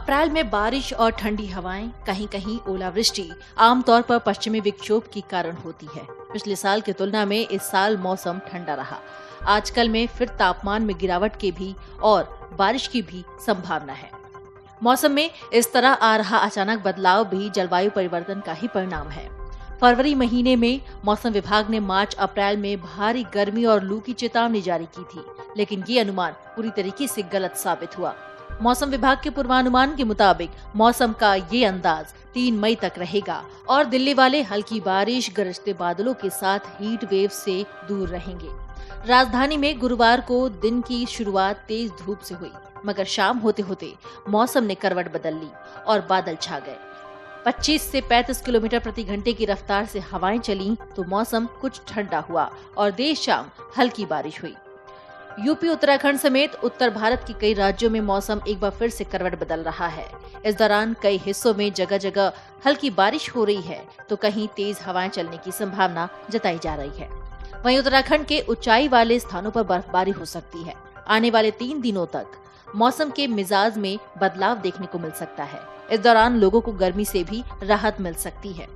अप्रैल में बारिश और ठंडी हवाएं, कहीं कहीं ओलावृष्टि आमतौर पर पश्चिमी विक्षोभ के कारण होती है। पिछले साल की तुलना में इस साल मौसम ठंडा रहा। आजकल में फिर तापमान में गिरावट के भी और बारिश की भी संभावना है। मौसम में इस तरह आ रहा अचानक बदलाव भी जलवायु परिवर्तन का ही परिणाम है। फरवरी महीने में मौसम विभाग ने मार्च अप्रैल में भारी गर्मी और लू की चेतावनी जारी की थी, लेकिन ये अनुमान पूरी तरीके से गलत साबित हुआ। मौसम विभाग के पूर्वानुमान के मुताबिक मौसम का ये अंदाज 3 मई तक रहेगा और दिल्ली वाले हल्की बारिश, गरजते बादलों के साथ हीट वेव से दूर रहेंगे। राजधानी में गुरुवार को दिन की शुरुआत तेज धूप से हुई, मगर शाम होते होते मौसम ने करवट बदल ली और बादल छा गए। 25 से 35 किलोमीटर प्रति घंटे की रफ्तार से हवाएं चली तो मौसम कुछ ठंडा हुआ और देर शाम हल्की बारिश हुई। यूपी, उत्तराखंड समेत उत्तर भारत के कई राज्यों में मौसम एक बार फिर से करवट बदल रहा है। इस दौरान कई हिस्सों में जगह जगह हल्की बारिश हो रही है तो कहीं तेज हवाएं चलने की संभावना जताई जा रही है। वहीं उत्तराखंड के ऊंचाई वाले स्थानों पर बर्फबारी हो सकती है। आने वाले 3 दिनों तक मौसम के मिजाज में बदलाव देखने को मिल सकता है। इस दौरान लोगों को गर्मी से भी राहत मिल सकती है।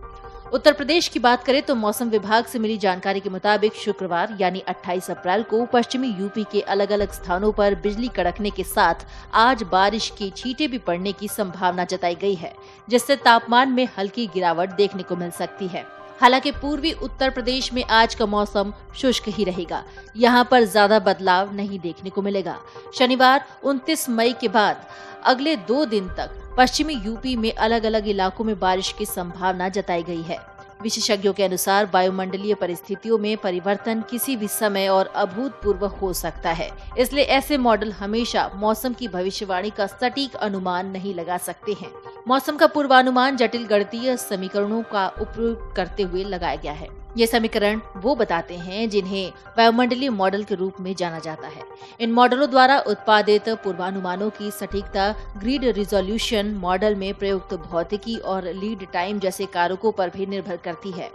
उत्तर प्रदेश की बात करें तो मौसम विभाग से मिली जानकारी के मुताबिक शुक्रवार यानी 28 अप्रैल को पश्चिमी यूपी के अलग अलग स्थानों पर बिजली कड़कने के साथ आज बारिश की छींटें भी पड़ने की संभावना जताई गई है, जिससे तापमान में हल्की गिरावट देखने को मिल सकती है। हालांकि पूर्वी उत्तर प्रदेश में आज का मौसम शुष्क ही रहेगा। यहाँ पर ज्यादा बदलाव नहीं देखने को मिलेगा। शनिवार 29 मई के बाद अगले 2 दिन तक पश्चिमी यूपी में अलग अलग इलाकों में बारिश की संभावना जताई गई है। विशेषज्ञों के अनुसार वायुमंडलीय परिस्थितियों में परिवर्तन किसी भी समय और अभूतपूर्व हो सकता है, इसलिए ऐसे मॉडल हमेशा मौसम की भविष्यवाणी का सटीक अनुमान नहीं लगा सकते हैं। मौसम का पूर्वानुमान जटिल गणितीय समीकरणों का उपयोग करते हुए लगाया गया है। ये समीकरण वो बताते हैं जिन्हें वायुमंडलीय मॉडल के रूप में जाना जाता है। इन मॉडलों द्वारा उत्पादित पूर्वानुमानों की सटीकता ग्रिड रिजोल्यूशन, मॉडल में प्रयुक्त भौतिकी और लीड टाइम जैसे कारकों पर भी निर्भर करती है।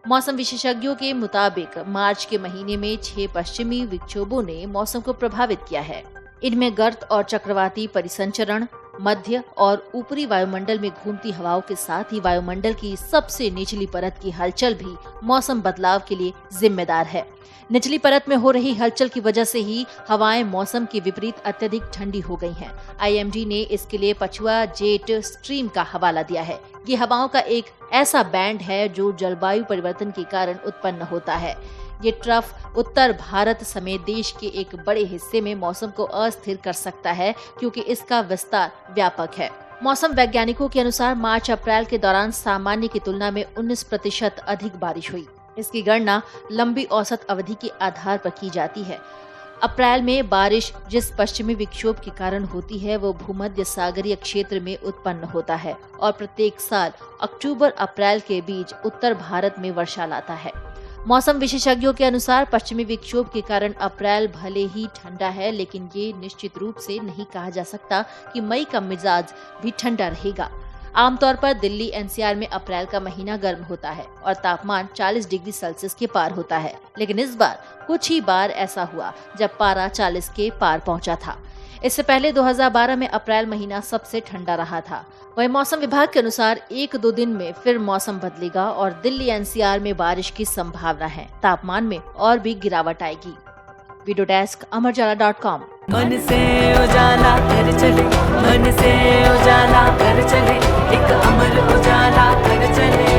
मौसम विशेषज्ञों के मुताबिक मार्च के महीने में 6 पश्चिमी विक्षोभों ने मौसम को प्रभावित किया है। इनमें गर्त और चक्रवाती परिसंचरण, मध्य और ऊपरी वायुमंडल में घूमती हवाओं के साथ ही वायुमंडल की सबसे निचली परत की हलचल भी मौसम बदलाव के लिए जिम्मेदार है। निचली परत में हो रही हलचल की वजह से ही हवाएं मौसम के विपरीत अत्यधिक ठंडी हो गई हैं। आईएमडी ने इसके लिए पछुआ जेट स्ट्रीम का हवाला दिया है। ये हवाओं का एक ऐसा बैंड है जो जलवायु परिवर्तन के कारण उत्पन्न होता है। ये ट्रफ उत्तर भारत समेत देश के एक बड़े हिस्से में मौसम को अस्थिर कर सकता है, क्योंकि इसका विस्तार व्यापक है। मौसम वैज्ञानिकों के अनुसार मार्च अप्रैल के दौरान सामान्य की तुलना में 19% अधिक बारिश हुई। इसकी गणना लंबी औसत अवधि के आधार पर की जाती है। अप्रैल में बारिश जिस पश्चिमी विक्षोभ के कारण होती है वो भूमध्य सागरीय क्षेत्र में उत्पन्न होता है और प्रत्येक साल अक्टूबर अप्रैल के बीच उत्तर भारत में वर्षा लाता है। मौसम विशेषज्ञों के अनुसार पश्चिमी विक्षोभ के कारण अप्रैल भले ही ठंडा है, लेकिन ये निश्चित रूप से नहीं कहा जा सकता कि मई का मिजाज भी ठंडा रहेगा। आमतौर पर दिल्ली एनसीआर में अप्रैल का महीना गर्म होता है और तापमान 40 डिग्री सेल्सियस के पार होता है, लेकिन इस बार कुछ ही बार ऐसा हुआ जब पारा 40 के पार पहुंचा था। इससे पहले 2012 में अप्रैल महीना सबसे ठंडा रहा था। वहीं मौसम विभाग के अनुसार 1-2 दिन में फिर मौसम बदलेगा और दिल्ली एनसीआर में बारिश की संभावना है। तापमान में और भी गिरावट आएगी। वीडियो डेस्क अमरउजाला.com। मन से उजाला कर चले, मन से उजाला कर चले, एक अमर उजाला कर चले।